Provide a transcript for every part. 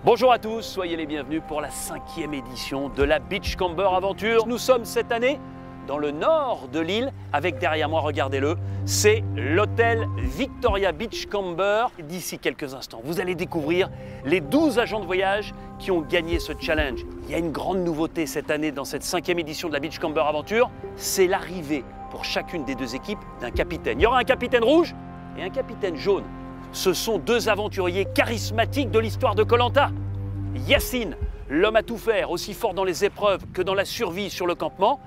Bonjour à tous, soyez les bienvenus pour la 5e édition de la Beachcomber Aventure. Nous sommes cette année dans le nord de l'île, avec derrière moi, regardez-le, c'est l'hôtel Victoria Beachcomber. D'ici quelques instants, vous allez découvrir les 12 agents de voyage qui ont gagné ce challenge. Il y a une grande nouveauté cette année dans cette 5e édition de la Beachcomber Aventure, c'est l'arrivée pour chacune des deux équipes d'un capitaine. Il y aura un capitaine rouge et un capitaine jaune. Ce sont deux aventuriers charismatiques de l'histoire de Koh Lanta. Yacine, l'homme à tout faire, aussi fort dans les épreuves que dans la survie sur le campement.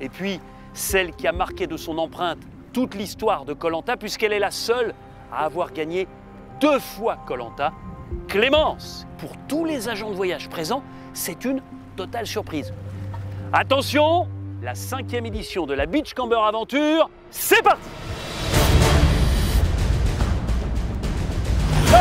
Et puis, celle qui a marqué de son empreinte toute l'histoire de Koh Lanta, puisqu'elle est la seule à avoir gagné 2 fois Koh Lanta, Clémence. Pour tous les agents de voyage présents, c'est une totale surprise. Attention, la 5e édition de la Beachcomber Aventure, c'est parti! Go!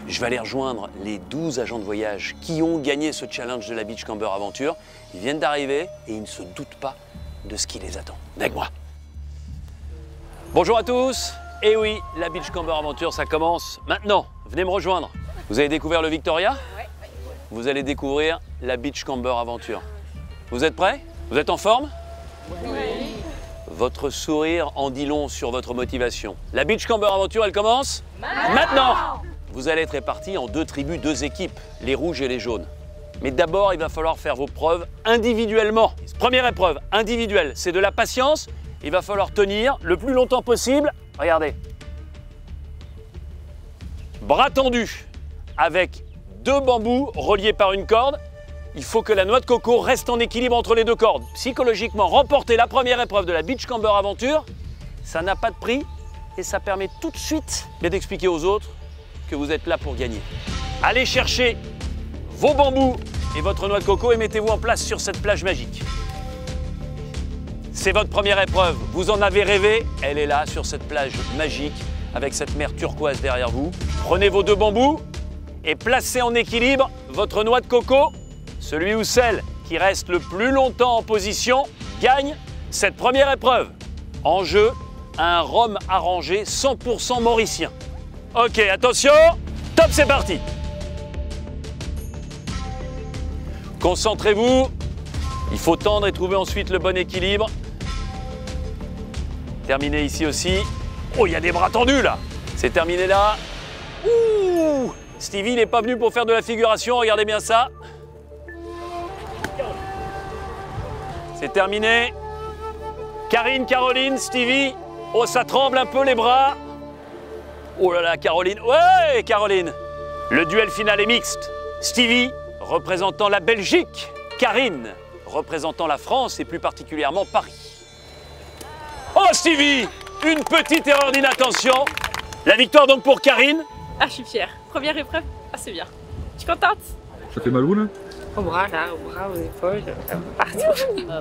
Je vais aller rejoindre les 12 agents de voyage qui ont gagné ce challenge de la Beachcomber Aventure. Ils viennent d'arriver et ils ne se doutent pas de ce qui les attend. Avec moi. Bonjour à tous. Et oui, la Beachcomber Aventure, ça commence maintenant. Venez me rejoindre. Vous avez découvert le Victoria? Oui. Vous allez découvrir la Beachcomber Aventure. Vous êtes prêts? Vous êtes en forme? Oui. Votre sourire en dit long sur votre motivation. La Beachcomber Aventure, elle commence maintenant. Vous allez être répartis en 2 tribus, 2 équipes, les rouges et les jaunes. Mais d'abord, il va falloir faire vos preuves individuellement. Première épreuve individuelle, c'est de la patience. Il va falloir tenir le plus longtemps possible. Regardez. Bras tendus, avec 2 bambous reliés par une corde. Il faut que la noix de coco reste en équilibre entre les 2 cordes. Psychologiquement, remporter la première épreuve de la Beachcomber Aventure, ça n'a pas de prix et ça permet tout de suite d'expliquer aux autres que vous êtes là pour gagner. Allez chercher vos bambous et votre noix de coco et mettez-vous en place sur cette plage magique. C'est votre première épreuve, vous en avez rêvé, elle est là sur cette plage magique avec cette mer turquoise derrière vous. Prenez vos 2 bambous et placez en équilibre votre noix de coco. Celui ou celle qui reste le plus longtemps en position gagne cette première épreuve. En jeu, un rhum arrangé 100% mauricien. Ok, attention, top, c'est parti. Concentrez-vous, il faut tendre et trouver ensuite le bon équilibre. Terminez ici aussi. Oh, il y a des bras tendus là. C'est terminé là. Ouh, Stevie n'est pas venu pour faire de la figuration, regardez bien ça. C'est terminé. Karine, Caroline, Stevie. Oh, ça tremble un peu les bras. Oh là là, Caroline. Ouais, Caroline. Le duel final est mixte. Stevie, représentant la Belgique. Karine, représentant la France et plus particulièrement Paris. Oh, Stevie, une petite erreur d'inattention. La victoire donc pour Karine. Ah, je suis fière. Première épreuve, ah, c'est bien. Tu es contente? Ça fait mal où là? Au bras, là, au bras, aux épaules, partout.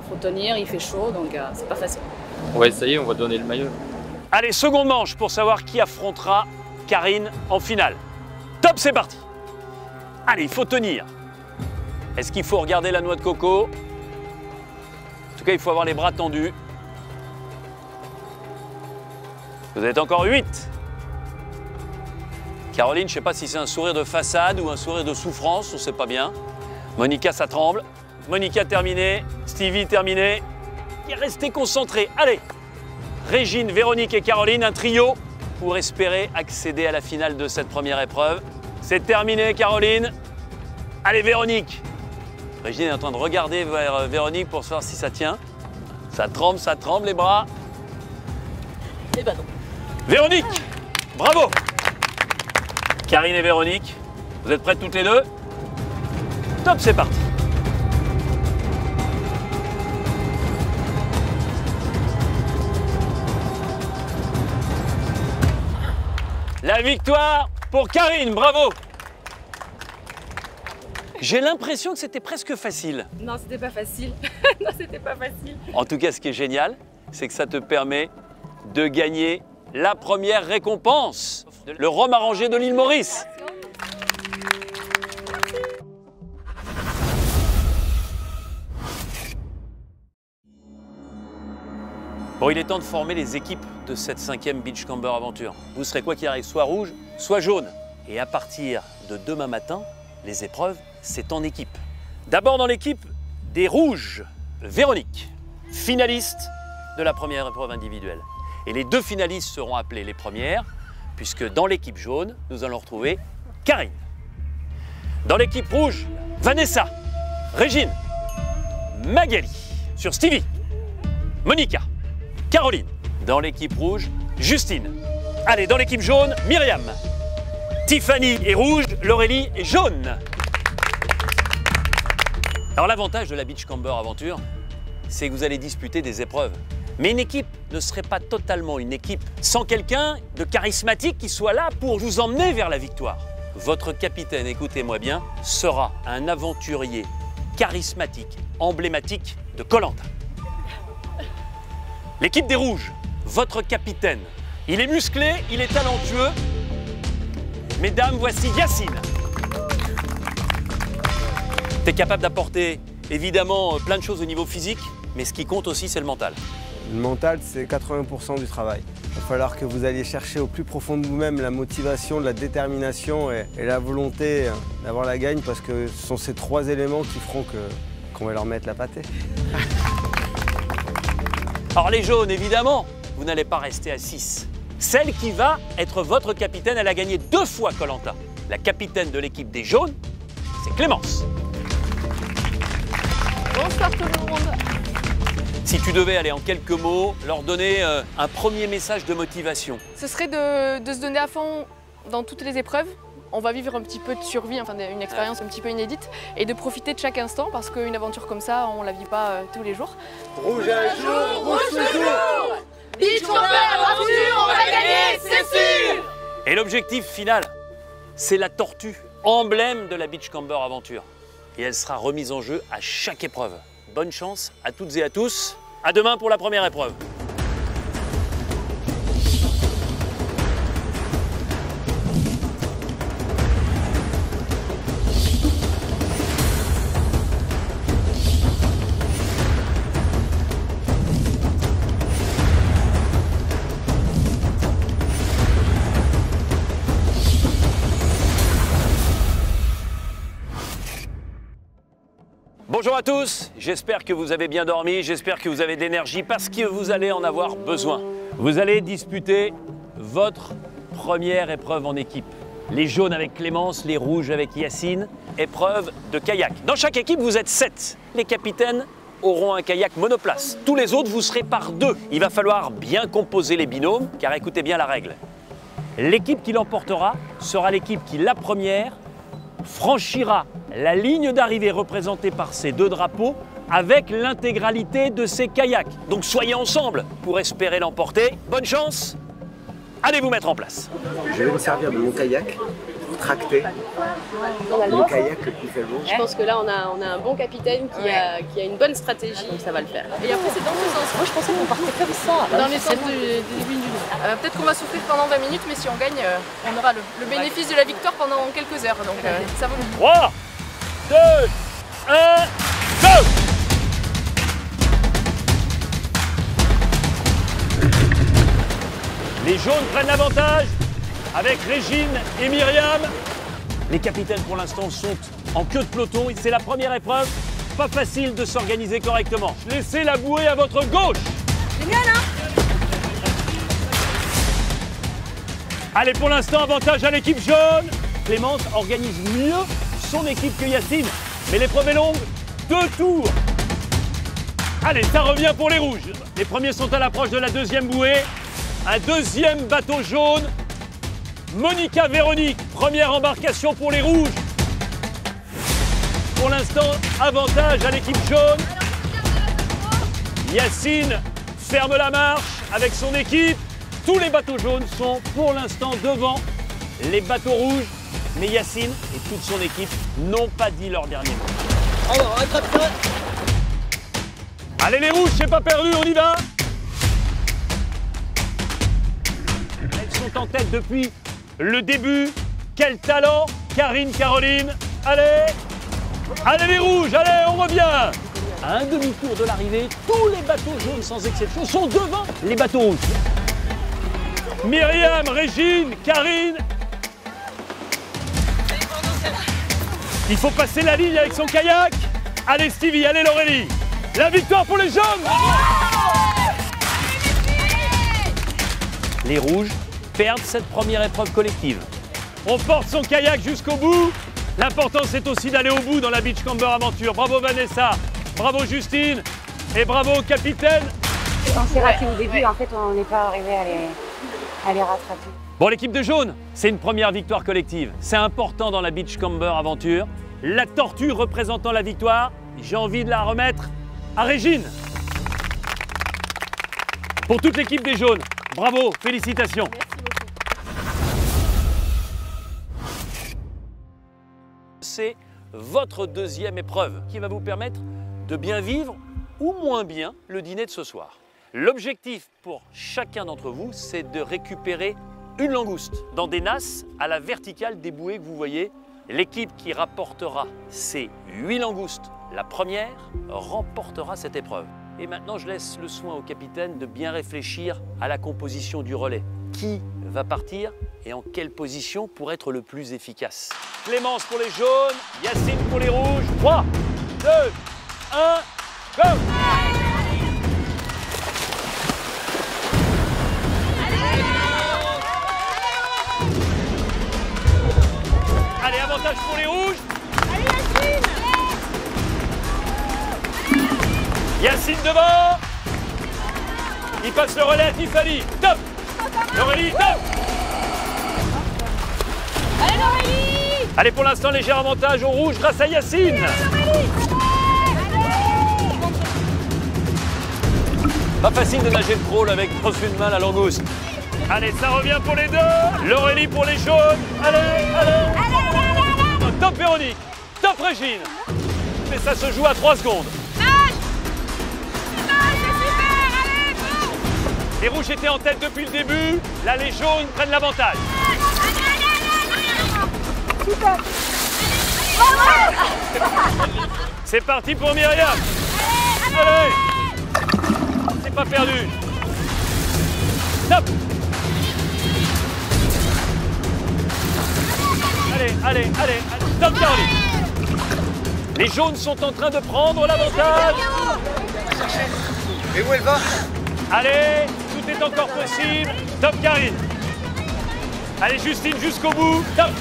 Faut tenir, il fait chaud, donc c'est pas facile. Ouais, ça y est, on va donner le maillot. Allez, seconde manche pour savoir qui affrontera Karine en finale. Top, c'est parti. Allez, il faut tenir. Est-ce qu'il faut regarder la noix de coco? En tout cas, il faut avoir les bras tendus. Vous êtes encore 8. Caroline, je ne sais pas si c'est un sourire de façade ou un sourire de souffrance, on ne sait pas bien. Monica, ça tremble. Monica terminée. Stevie terminée. Restez concentrés. Allez. Régine, Véronique et Caroline, un trio pour espérer accéder à la finale de cette première épreuve. C'est terminé, Caroline. Allez, Véronique. Régine est en train de regarder vers Véronique pour savoir si ça tient. Ça tremble les bras. Eh ben non. Véronique, bravo. Karine et Véronique, vous êtes prêtes toutes les deux? Top, c'est parti. La victoire pour Karine, bravo! J'ai l'impression que c'était presque facile. Non, c'était pas facile. Non, c'était pas facile. En tout cas, ce qui est génial, c'est que ça te permet de gagner la première récompense, le rhum arrangé de l'île Maurice. Bon, il est temps de former les équipes de cette 5e Beachcomber Aventure. Vous serez quoi qu'il arrive, soit rouge, soit jaune. Et à partir de demain matin, les épreuves, c'est en équipe. D'abord dans l'équipe des rouges, Véronique, finaliste de la première épreuve individuelle. Et les 2 finalistes seront appelés les premières, puisque dans l'équipe jaune, nous allons retrouver Karine. Dans l'équipe rouge, Vanessa, Régine, Magali, sur Stevie, Monica, Caroline. Dans l'équipe rouge, Justine. Allez, dans l'équipe jaune, Myriam. Tiffany est rouge, Laurélie est jaune. Alors l'avantage de la Beachcomber Aventure, c'est que vous allez disputer des épreuves. Mais une équipe ne serait pas totalement une équipe sans quelqu'un de charismatique qui soit là pour vous emmener vers la victoire. Votre capitaine, écoutez-moi bien, sera un aventurier charismatique, emblématique de Koh-Lanta. L'équipe des rouges, votre capitaine, il est musclé, il est talentueux. Mesdames, voici Yacine. Tu es capable d'apporter évidemment plein de choses au niveau physique, mais ce qui compte aussi, c'est le mental. Le mental, c'est 80% du travail. Il va falloir que vous alliez chercher au plus profond de vous-même la motivation, la détermination et la volonté d'avoir la gagne, parce que ce sont ces 3 éléments qui feront qu'on va leur mettre la pâtée. Alors les jaunes, évidemment, vous n'allez pas rester à 6. Celle qui va être votre capitaine, elle a gagné 2 fois Koh-Lanta. La capitaine de l'équipe des jaunes, c'est Clémence. Bonsoir tout le monde. Si tu devais aller en quelques mots, leur donner un premier message de motivation. Ce serait de se donner à fond dans toutes les épreuves. On va vivre un petit peu de survie, enfin une expérience un petit peu inédite, et de profiter de chaque instant, parce qu'une aventure comme ça, on ne la vit pas tous les jours. Rouge un jour, rouge toujours. Beachcomber Aventure, on va gagner, c'est sûr. Et l'objectif final, c'est la tortue, emblème de la Beachcomber Aventure. Et elle sera remise en jeu à chaque épreuve. Bonne chance à toutes et à tous. À demain pour la première épreuve. Bonjour à tous, j'espère que vous avez bien dormi, j'espère que vous avez de l'énergie parce que vous allez en avoir besoin. Vous allez disputer votre première épreuve en équipe. Les jaunes avec Clémence, les rouges avec Yacine, épreuve de kayak. Dans chaque équipe, vous êtes 7. Les capitaines auront un kayak monoplace. Tous les autres, vous serez par 2. Il va falloir bien composer les binômes, car écoutez bien la règle. L'équipe qui l'emportera sera l'équipe qui, la première, franchira la ligne d'arrivée représentée par ces 2 drapeaux avec l'intégralité de ces kayaks. Donc soyez ensemble pour espérer l'emporter. Bonne chance, allez vous mettre en place. Je vais me servir de mon kayak pour tracter le kayak le plus faible. Je pense que là, on a un bon capitaine qui a une bonne stratégie, ça va le faire. Et après, c'est dans tous sens. Moi, je pensais qu'on partait comme ça. Dans les sens des aiguilles du nez. Peut-être qu'on va souffrir pendant 20 minutes, mais si on gagne, on aura le bénéfice de la victoire pendant quelques heures. Donc ça vaut le coup. 3, 2, 1, go! Les jaunes prennent l'avantage avec Régine et Myriam. Les capitaines pour l'instant sont en queue de peloton. C'est la première épreuve. Pas facile de s'organiser correctement. Laissez la bouée à votre gauche. Génial, hein? Allez, pour l'instant, avantage à l'équipe jaune. Clémence organise mieux son équipe que Yacine. Mais l'épreuve est longue. 2 tours. Allez, ça revient pour les rouges. Les premiers sont à l'approche de la 2e bouée. Un 2e bateau jaune. Monica, Véronique, première embarcation pour les rouges. Pour l'instant, avantage à l'équipe jaune. Yacine ferme la marche avec son équipe. Tous les bateaux jaunes sont pour l'instant devant les bateaux rouges. Mais Yacine et toute son équipe n'ont pas dit leur dernier mot. Alors, attrape-toi. Allez les rouges, c'est pas perdu, on y va. Elles sont en tête depuis le début. Quel talent, Karine, Caroline. Allez, allez les rouges, allez, on revient. À un demi-tour de l'arrivée, tous les bateaux jaunes sans exception sont devant les bateaux rouges. Myriam, Régine, Karine. Il faut passer la ligne avec son kayak. Allez Stevie, allez Laurélie. La victoire pour les jaunes. Les rouges perdent cette première épreuve collective. On porte son kayak jusqu'au bout. L'important c'est aussi d'aller au bout dans la Beachcomber Aventure. Bravo Vanessa, bravo Justine et bravo capitaine. On s'est raté au début, en fait on n'est pas arrivé à les rattraper. Bon, l'équipe de jaune, c'est une première victoire collective. C'est important dans la Beachcomber Aventure. La tortue représentant la victoire, j'ai envie de la remettre à Régine. Pour toute l'équipe des jaunes, bravo, félicitations. C'est votre deuxième épreuve qui va vous permettre de bien vivre ou moins bien le dîner de ce soir. L'objectif pour chacun d'entre vous, c'est de récupérer une langouste dans des nasses à la verticale des bouées que vous voyez. L'équipe qui rapportera ces 8 langoustes, la première, remportera cette épreuve. Et maintenant, je laisse le soin au capitaine de bien réfléchir à la composition du relais. Qui va partir et en quelle position pour être le plus efficace? Clémence pour les jaunes, Yacine pour les rouges. 3, 2, 1, go! Allez, avantage pour les rouges. Allez Yacine. Yacine devant. Il passe le relais à Tiffany. Top. Laurélie, top. Allez Laurélie. Allez, pour l'instant, léger avantage aux rouges grâce à Yacine. Pas facile de nager le crawl avec dans une main la langouste. Allez, ça revient pour les deux. Laurélie pour les jaunes. Allez, allez. Top Véronique, top Régine. Mais ça se joue à 3 secondes. Les rouges étaient en tête depuis le début. Là, les jaunes prennent l'avantage. C'est parti pour Myriam. Allez. C'est pas perdu. Top. Allez, allez, allez. Top Caroline. Les jaunes sont en train de prendre l'avantage. Et où elle va? Allez, tout est encore possible. Top Karine. Allez Justine jusqu'au bout. Top.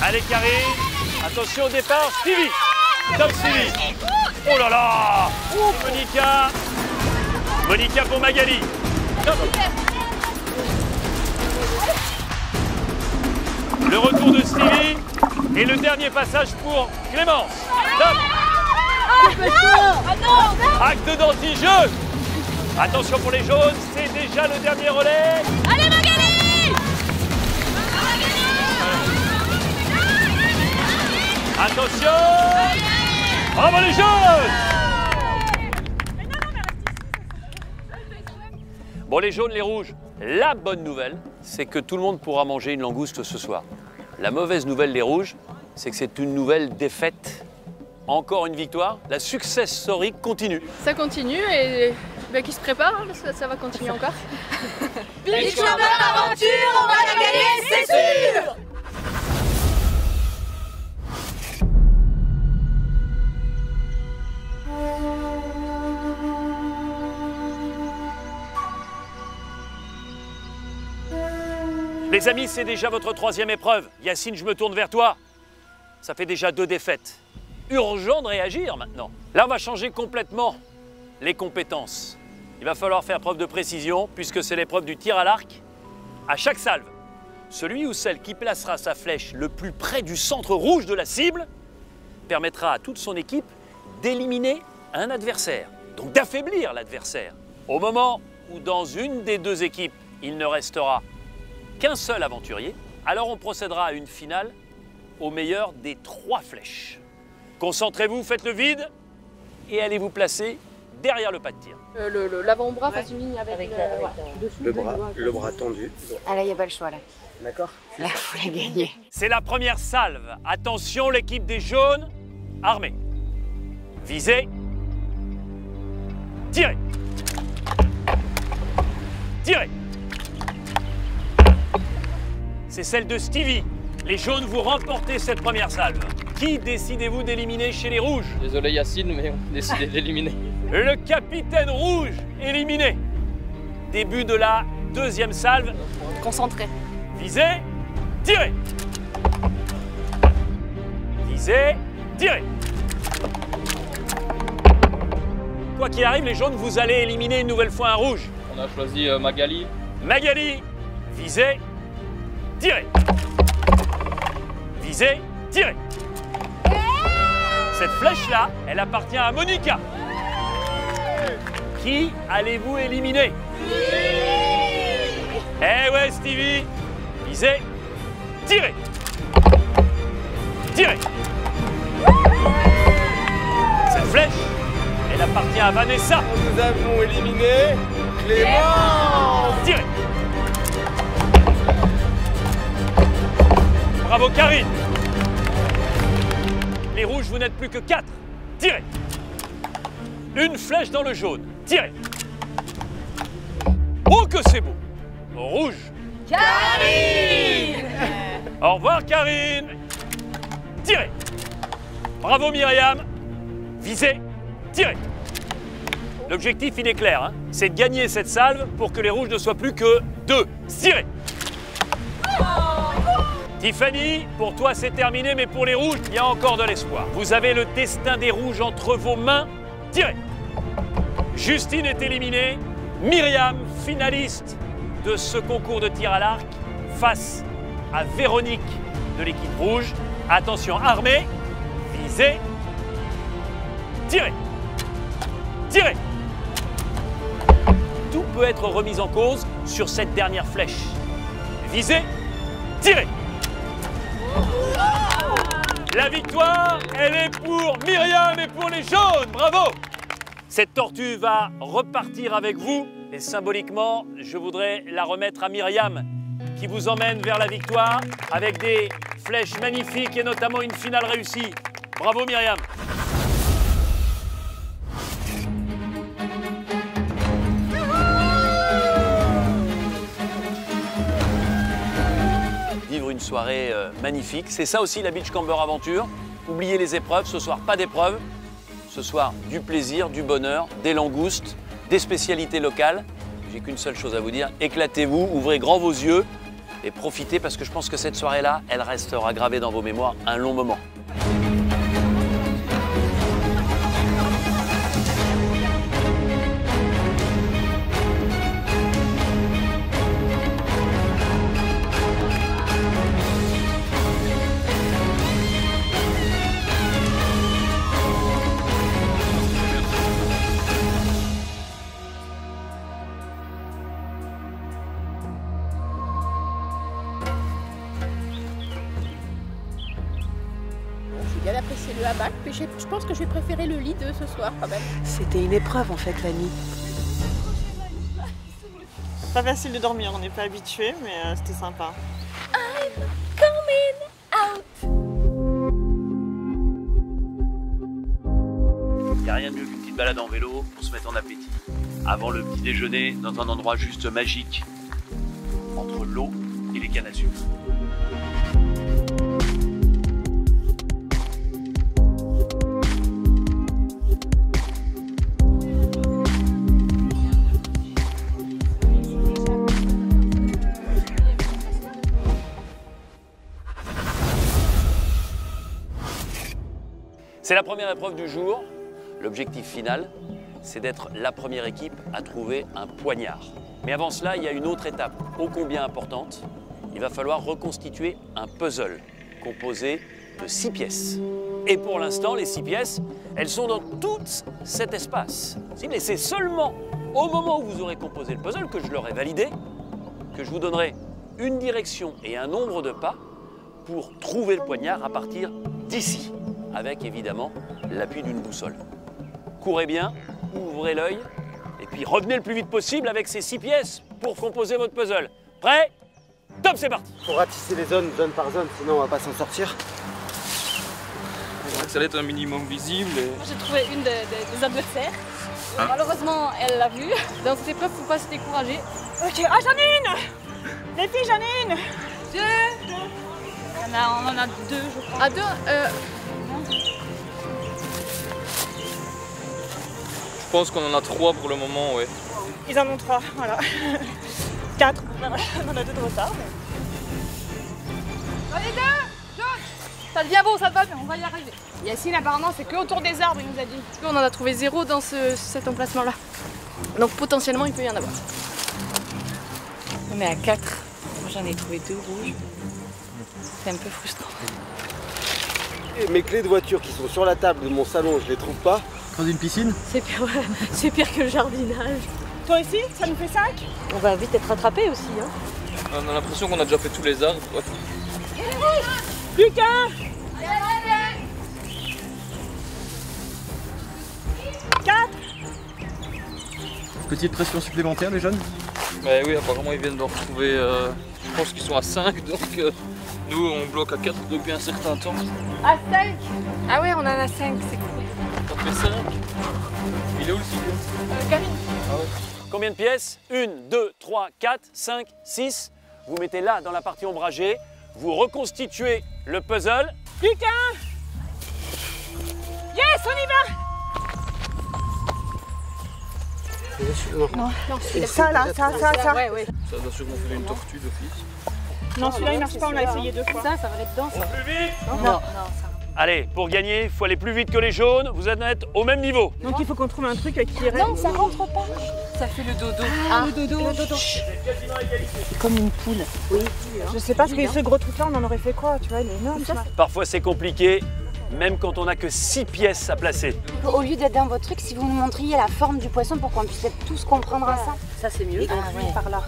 Allez Karine. Attention au départ. Stevie. Top Stevie. Oh là là. Monica. Monica pour Magali. Top. Le retour de Stevie. Et le dernier passage pour Clémence. Top. Acte d'anti-jeu. Attention pour les jaunes, c'est déjà le dernier relais. Allez Magali. Attention. Bravo les jaunes. Bon, les jaunes, les rouges, la bonne nouvelle, c'est que tout le monde pourra manger une langouste ce soir. La mauvaise nouvelle, les rouges, c'est que c'est une nouvelle défaite. Encore une victoire, la success story continue. Ça continue et qui se prépare, hein, ça va continuer encore. Beachcomber Aventure, on va la gagner, c'est sûr. Les amis, c'est déjà votre 3e épreuve. Yacine, je me tourne vers toi. Ça fait déjà 2 défaites. Urgent de réagir maintenant. Là, on va changer complètement les compétences. Il va falloir faire preuve de précision puisque c'est l'épreuve du tir à l'arc. À chaque salve, celui ou celle qui placera sa flèche le plus près du centre rouge de la cible permettra à toute son équipe d'éliminer un adversaire. donc d'affaiblir l'adversaire. Au moment où dans une des deux équipes, il ne restera qu'un seul aventurier, alors on procédera à une finale au meilleur des 3 flèches. Concentrez-vous, faites le vide et allez vous placer derrière le pas de tir. L'avant-bras fasse une ligne avec Le bras tendu. Ah là, il n'y a pas le choix là. D'accord. Là, il faut la gagner. C'est la première salve. Attention, l'équipe des jaunes, armée. Visez. Tirez. Tirez. C'est celle de Stevie. Les jaunes, vous remportez cette première salve. Qui décidez-vous d'éliminer chez les rouges? Désolé Yacine, mais on a décidé d'éliminer. Le capitaine rouge éliminé. Début de la deuxième salve. Concentré. Visez, tirez. Visez, tirez. Quoi qu'il arrive, les jaunes, vous allez éliminer une nouvelle fois un rouge. On a choisi Magali. Magali, visez, tirez. Visez, tirez. Cette flèche-là, elle appartient à Monica. Qui allez-vous éliminer? Eh ouais, Stevie. Visez, tirez. Tirez. Cette flèche, elle appartient à Vanessa. Nous avons éliminé Clément. Tirez. Bravo, Karine. Les rouges, vous n'êtes plus que 4. Tirez. Une flèche dans le jaune. Tirez. Oh, que c'est beau. Rouge. Karine! Au revoir, Karine. Tirez. Bravo, Myriam. Visez. Tirez. L'objectif, il est clair, hein, c'est de gagner cette salve pour que les rouges ne soient plus que 2. Tirez. Tiffany, pour toi c'est terminé, mais pour les rouges, il y a encore de l'espoir. Vous avez le destin des rouges entre vos mains. Tirez. Justine est éliminée. Myriam, finaliste de ce concours de tir à l'arc, face à Véronique de l'équipe rouge. Attention, armée, visez, tirez. Tirez. Tout peut être remis en cause sur cette dernière flèche. Visez, tirez. La victoire, elle est pour Myriam et pour les jaunes. Bravo! Cette tortue va repartir avec vous et symboliquement, je voudrais la remettre à Myriam qui vous emmène vers la victoire avec des flèches magnifiques et notamment une finale réussie. Bravo Myriam! Vivre une soirée magnifique, c'est ça aussi la Beachcomber Aventure. Oubliez les épreuves, ce soir pas d'épreuves. Ce soir, du plaisir, du bonheur, des langoustes, des spécialités locales. J'ai qu'une seule chose à vous dire, éclatez-vous, ouvrez grand vos yeux et profitez parce que je pense que cette soirée-là, elle restera gravée dans vos mémoires un long moment. J'ai bien apprécié le hamac, mais je pense que je vais préférer le lit de ce soir quand même. C'était une épreuve en fait la nuit. Pas facile de dormir, on n'est pas habitué, mais c'était sympa. I'm coming out. Il n'y a rien de mieux qu'une petite balade en vélo pour se mettre en appétit. Avant le petit déjeuner, dans un endroit juste magique, entre l'eau et les cannes à sucre. C'est la première épreuve du jour. L'objectif final, c'est d'être la première équipe à trouver un poignard. Mais avant cela, il y a une autre étape ô combien importante. Il va falloir reconstituer un puzzle composé de 6 pièces. Et pour l'instant, les 6 pièces, Elles sont dans tout cet espace. Mais c'est seulement au moment où vous aurez composé le puzzle que je l'aurai validé, que je vous donnerai une direction et un nombre de pas pour trouver le poignard à partir d'ici, avec évidemment l'appui d'une boussole. Courez bien, ouvrez l'œil, et puis revenez le plus vite possible avec ces 6 pièces pour composer votre puzzle. Prêt? Top, c'est parti! Faut ratisser les zones, zone par zone, sinon on va pas s'en sortir. Ça allait être un minimum visible. Et... J'ai trouvé une des adversaires. Malheureusement, elle l'a vue. Dans cette épreuve, faut pas se décourager. Ok, ah j'en ai une! Les filles, j'en ai une! Deux. On en a 2, je crois. À 2 Je pense qu'on en a 3 pour le moment, ouais. Ils en ont 3, voilà. 4. On en a 2 de retard. Allez, 2! Ça devient beau, ça va bien, on va y arriver. Yacine, apparemment, c'est que autour des arbres, il nous a dit. On en a trouvé 0 dans cet emplacement-là. Donc potentiellement, il peut y en avoir. On est à 4. Moi, j'en ai trouvé 2 rouges. C'est un peu frustrant. Et mes clés de voiture qui sont sur la table de mon salon, je les trouve pas. Dans une piscine? C'est pire que le jardinage. Toi aussi, ça nous fait 5? On va vite être rattrapés aussi. Hein. On a l'impression qu'on a déjà fait tous les arbres. Ouais. Plus qu'un! 4! Petite pression supplémentaire, les jeunes? Mais oui, apparemment ils viennent d'en retrouver. Je pense qu'ils sont à 5, donc nous on bloque à 4 depuis un certain temps. À 5. Ah ouais, on en a 5, c'est cool. Ça fait 5. Il est où le sixième? Camille. Ah ouais. Combien de pièces? 1, 2, 3, 4, 5, 6. Vous mettez là dans la partie ombragée. Vous reconstituez le puzzle. Plus qu'un! Yes, on y va! Non, c'est ça là, ça. Ouais, ouais. Ça doit sûrement faire une tortue d'office. Non, celui-là il marche pas, on l'a essayé 2 fois. Ça va aller dedans. Ça. Plus vite. Non. Allez, pour gagner, il faut aller plus vite que les jaunes. Vous en êtes au même niveau. Donc il faut qu'on trouve un truc qui reste. Non, ça rentre pas. Ça fait le dodo. Le dodo. C'est comme une poule. Oui. Je sais pas, parce que ce gros truc là, on en aurait fait quoi? Tu vois, il est énorme. Parfois, c'est compliqué, même quand on n'a que 6 pièces à placer. Au lieu d'être dans votre truc, si vous nous montriez la forme du poisson pour qu'on puisse tous comprendre ça. Ça, c'est mieux. Ah ouais. Par là.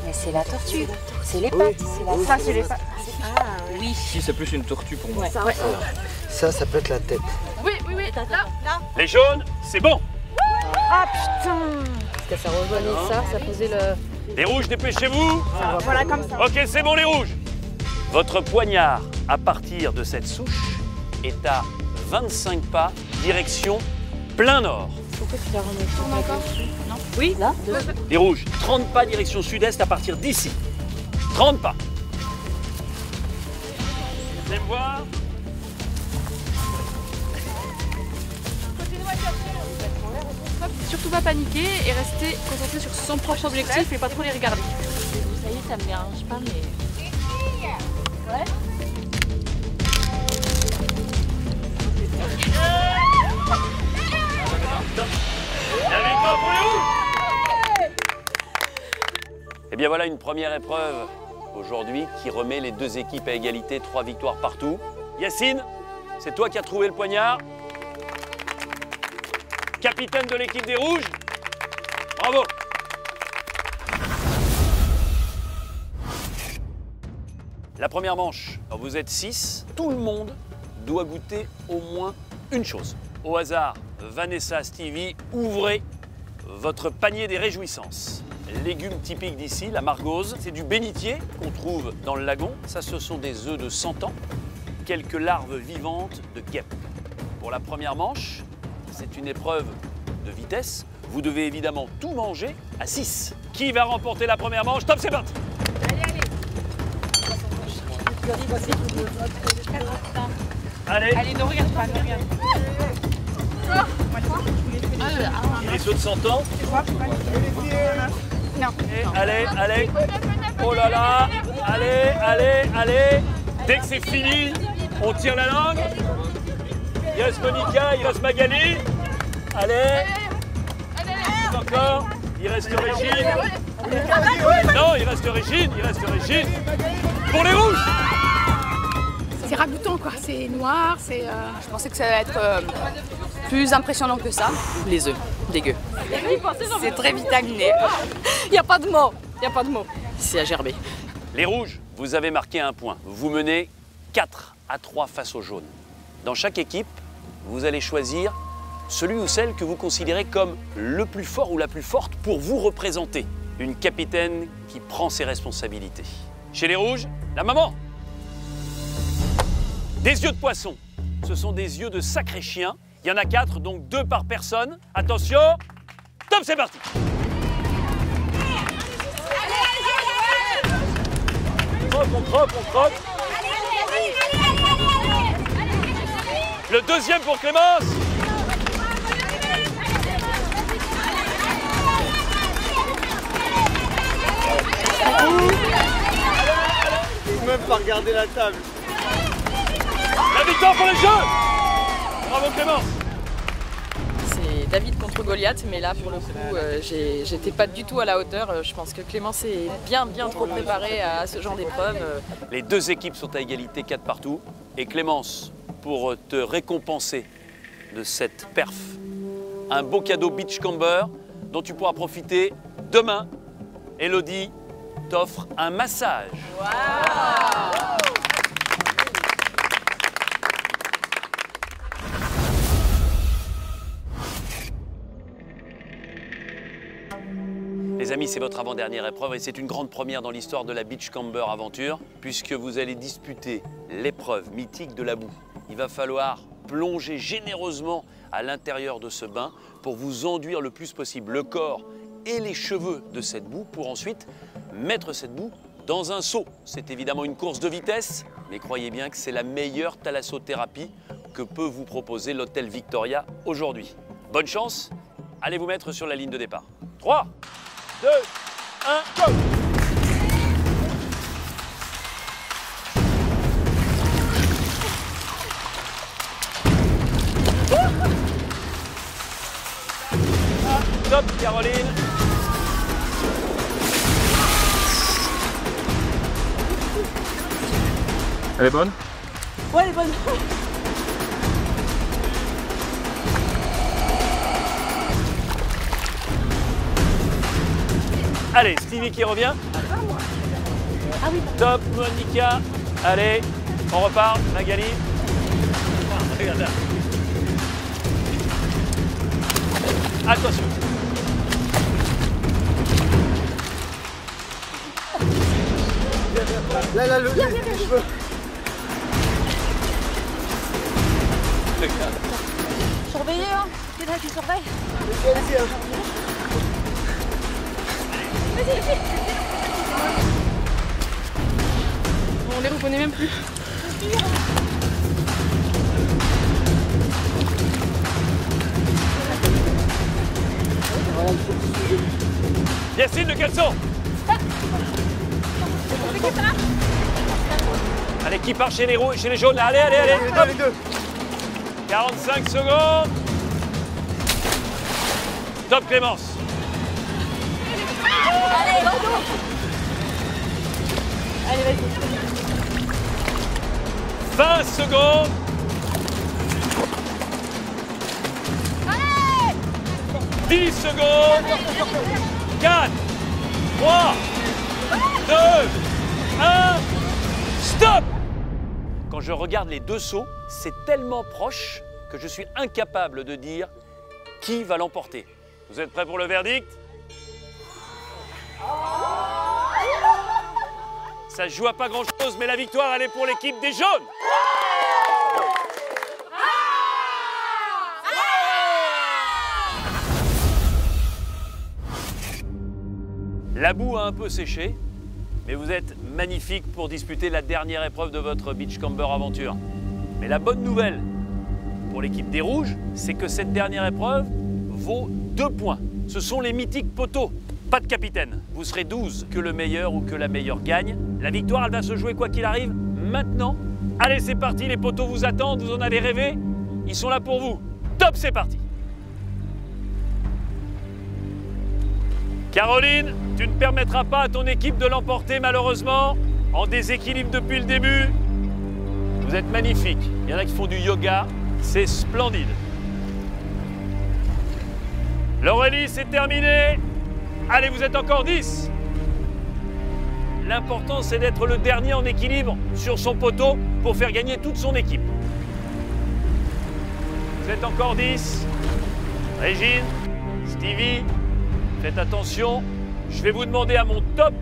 Mais c'est la tortue. C'est les pattes. Ça, c'est les pattes. Ah oui. Si, c'est plus une tortue pour moi. Ça peut être la tête. Oui. Là. Les jaunes, c'est bon. Ah putain! Parce que ça rejoignait ça faisait le... Les rouges, dépêchez-vous. Voilà, comme ça. Ok, c'est bon les rouges. Votre poignard, à partir de cette souche, est à 25 pas, direction plein nord. Pourquoi tu la remets encore? Non. Oui, là. Les rouges, 30 pas, direction sud-est à partir d'ici. 30 pas. Vous allez me voir. Surtout pas paniquer et rester concentré sur son propre objectif et pas trop les regarder. Ça y est, ça me dérange pas, mais... Ouais. La victoire pour les rouges. Et bien voilà une première épreuve aujourd'hui qui remet les 2 équipes à égalité, 3 victoires partout. Yacine, c'est toi qui as trouvé le poignard. Capitaine de l'équipe des rouges. Bravo. La première manche, vous êtes 6. Tout le monde doit goûter au moins une chose. Au hasard, Vanessa, Stevie, ouvrez votre panier des réjouissances. Légumes typiques d'ici, la margose, c'est du bénitier qu'on trouve dans le lagon. Ça, ce sont des œufs de 100 ans, quelques larves vivantes de guêpes. Pour la première manche, c'est une épreuve de vitesse. Vous devez évidemment tout manger à 6. Qui va remporter la première manche? Top, c'est parti! Allez. Allez, ne regarde pas, ne regarde pas. Les œufs de 100 ans. Non. Allez. Oh là là. Allez. Dès que c'est fini, on tire la langue. Il reste Monica, il reste Magali. Allez. Encore. Il reste Régine. Non, il reste Régine. Pour les rouges. C'est ragoûtant quoi, c'est noir, c'est... Je pensais que ça allait être Plus impressionnant que ça, les œufs, dégueu. C'est très vitaminé. Il n'y a pas de mots, il n'y a pas de mots. C'est à gerber. Les rouges, vous avez marqué un point. Vous menez 4-3 face aux jaunes. Dans chaque équipe, vous allez choisir celui ou celle que vous considérez comme le plus fort ou la plus forte pour vous représenter. Une capitaine qui prend ses responsabilités. Chez les rouges, la maman. Des yeux de poisson. Ce sont des yeux de sacrés chiens. Il y en a 4, donc 2 par personne. Attention, top, c'est parti. On croque. Le deuxième pour Clémence. Faut même pas regarder la table. La victoire pour les jeux. Bravo Clémence. C'est David contre Goliath, mais là pour le coup, j'étais pas du tout à la hauteur. Je pense que Clémence est bien trop préparée à ce genre d'épreuve. Les 2 équipes sont à égalité 4 partout. Et Clémence, pour te récompenser de cette perf, un beau cadeau Beachcomber dont tu pourras profiter demain. Elodie t'offre un massage. Wow. Les amis, c'est votre avant-dernière épreuve et c'est une grande première dans l'histoire de la Beachcomber Aventure puisque vous allez disputer l'épreuve mythique de la boue. Il va falloir plonger généreusement à l'intérieur de ce bain pour vous enduire le plus possible le corps et les cheveux de cette boue pour ensuite mettre cette boue dans un seau. C'est évidemment une course de vitesse, mais croyez bien que c'est la meilleure thalassothérapie que peut vous proposer l'hôtel Victoria aujourd'hui. Bonne chance, allez vous mettre sur la ligne de départ. 3, 2, 1, go! Top Caroline. Elle est bonne? Ouais, elle est bonne. Allez, Stevie qui revient. Ah oui. Top Monica. Allez, on repart. Magali. Regarde là. Attention. Là, les cheveux. Surveillez, hein. C'est là, tu surveilles. Allez-y, hein. On les reconnaît même plus. Yacine de Caleçon. Allez, qui part chez les jaunes là. Allez. Hop. Les deux. 45 secondes. Top Clémence. Allez, go. Allez, vas-y. 20 secondes. Allez. 10 secondes. 4, 3, 2, 1. Stop! Quand je regarde les 2 sauts, c'est tellement proche que je suis incapable de dire qui va l'emporter. Vous êtes prêts pour le verdict? Ça se joue à pas grand-chose, mais la victoire, elle est pour l'équipe des jaunes. La boue a un peu séché, mais vous êtes magnifique pour disputer la dernière épreuve de votre Beachcomber Aventure. Mais la bonne nouvelle pour l'équipe des rouges, c'est que cette dernière épreuve vaut 2 points. Ce sont les mythiques poteaux. Pas de capitaine. Vous serez 12, que le meilleur ou que la meilleure gagne. La victoire, elle va se jouer quoi qu'il arrive, maintenant. Allez, c'est parti, les poteaux vous attendent, vous en avez rêvé. Ils sont là pour vous. Top, c'est parti. Caroline, tu ne permettras pas à ton équipe de l'emporter malheureusement, en déséquilibre depuis le début. Vous êtes magnifique. Il y en a qui font du yoga, c'est splendide. Laurélie, c'est terminé. Allez, vous êtes encore 10. L'important, c'est d'être le dernier en équilibre sur son poteau pour faire gagner toute son équipe. Vous êtes encore 10. Régine, Stevie, faites attention. Je vais vous demander à mon top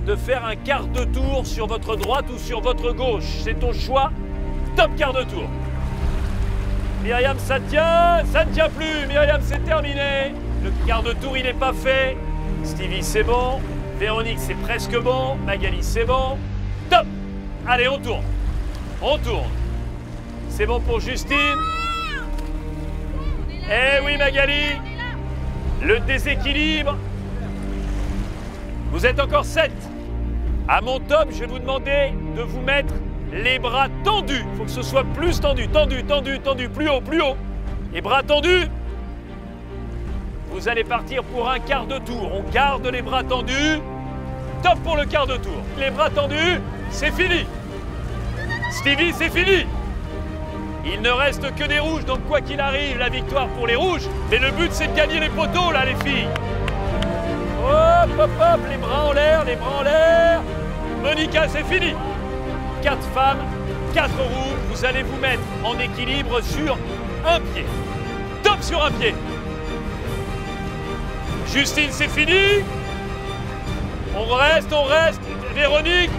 de faire un quart de tour sur votre droite ou sur votre gauche. C'est au choix. Top quart de tour. Myriam, ça ne tient plus. Myriam, c'est terminé. Le quart de tour, il n'est pas fait. Stevie, c'est bon. Véronique, c'est presque bon. Magali, c'est bon. Top. Allez, on tourne. On tourne. C'est bon pour Justine. Eh oui, Magali. Le déséquilibre. Vous êtes encore 7. À mon top, je vais vous demander de vous mettre les bras tendus. Il faut que ce soit plus tendu. Tendu, tendu, tendu. Plus haut, plus haut. Les bras tendus. Vous allez partir pour un quart de tour. On garde les bras tendus. Top pour le quart de tour. Les bras tendus, c'est fini. Stevie, c'est fini. Il ne reste que des rouges, donc quoi qu'il arrive, la victoire pour les rouges. Mais le but, c'est de gagner les poteaux, là, les filles. Hop, hop, hop, les bras en l'air, les bras en l'air. Monica, c'est fini. 4 femmes, 4 rouges. Vous allez vous mettre en équilibre sur un pied. Top sur un pied. Justine, c'est fini. On reste. Véronique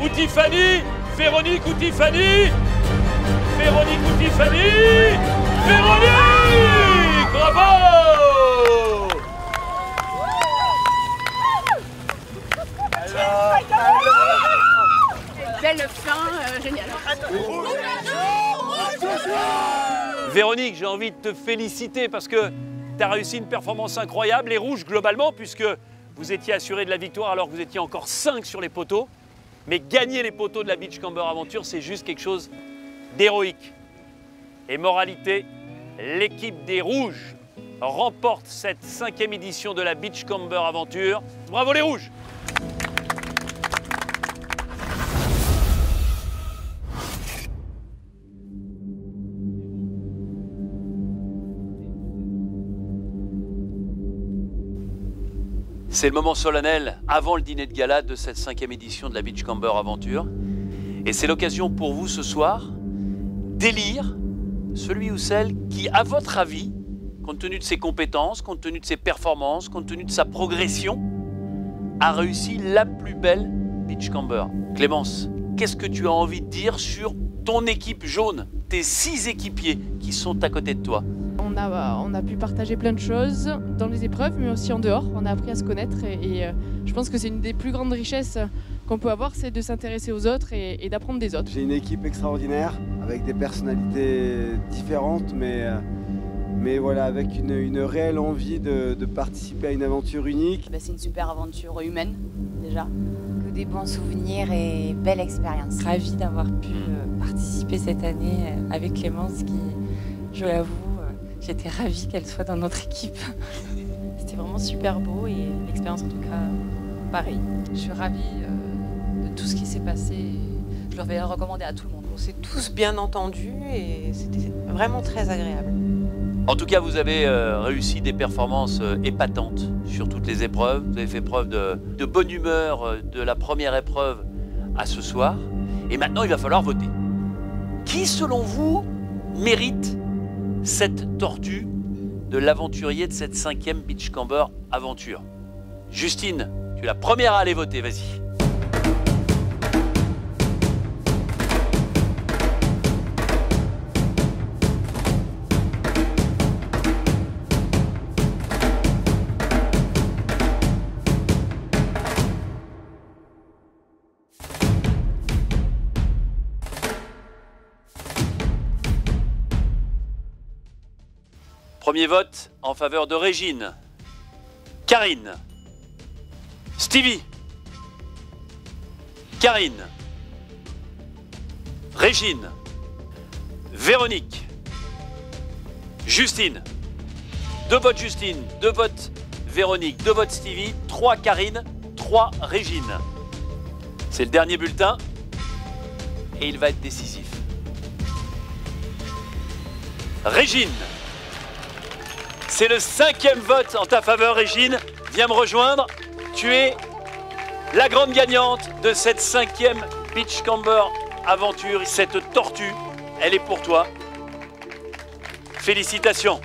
ou Tiffany. Véronique ou Tiffany. Véronique ou Tiffany. Véronique. Bravo. Belle fin, géniale. Véronique, j'ai envie de te féliciter parce que tu as réussi une performance incroyable. Les rouges, globalement, puisque vous étiez assuré de la victoire alors que vous étiez encore 5 sur les poteaux. Mais gagner les poteaux de la Beachcomber Aventure, c'est juste quelque chose d'héroïque. Et moralité, l'équipe des rouges remporte cette 5e édition de la Beachcomber Aventure. Bravo les rouges! C'est le moment solennel avant le dîner de gala de cette 5e édition de la Beachcomber Aventure. Et c'est l'occasion pour vous ce soir d'élire celui ou celle qui, à votre avis, compte tenu de ses compétences, compte tenu de ses performances, compte tenu de sa progression, a réussi la plus belle Beachcomber. Clémence, qu'est-ce que tu as envie de dire sur ton équipe jaune, tes 6 équipiers qui sont à côté de toi? On a pu partager plein de choses dans les épreuves, mais aussi en dehors. On a appris à se connaître et je pense que c'est une des plus grandes richesses qu'on peut avoir, c'est de s'intéresser aux autres et d'apprendre des autres. J'ai une équipe extraordinaire avec des personnalités différentes, mais voilà, avec une réelle envie de participer à une aventure unique. C'est une super aventure humaine déjà. Que des bons souvenirs et belle expérience. Ravie d'avoir pu participer cette année avec Clémence qui, je l'avoue, j'étais ravie qu'elle soit dans notre équipe. C'était vraiment super beau et l'expérience en tout cas, pareil. Je suis ravie de tout ce qui s'est passé. Je le vais recommander à tout le monde. On s'est tous bien entendus et c'était vraiment très agréable. En tout cas, vous avez réussi des performances épatantes sur toutes les épreuves. Vous avez fait preuve de bonne humeur de la première épreuve à ce soir. Et maintenant, il va falloir voter. Qui, selon vous, mérite cette tortue de l'aventurier de cette 5e Beachcomber Aventure? Justine, tu es la première à aller voter, vas-y. Premier vote en faveur de Régine, Karine, Stevie, Karine, Régine, Véronique, Justine. 2 votes Justine, 2 votes Véronique, 2 votes Stevie, 3 Karine, 3 Régine. C'est le dernier bulletin et il va être décisif. C'est le 5e vote en ta faveur, Régine. Viens me rejoindre. Tu es la grande gagnante de cette 5e Beach Camber aventure. Cette tortue, elle est pour toi. Félicitations.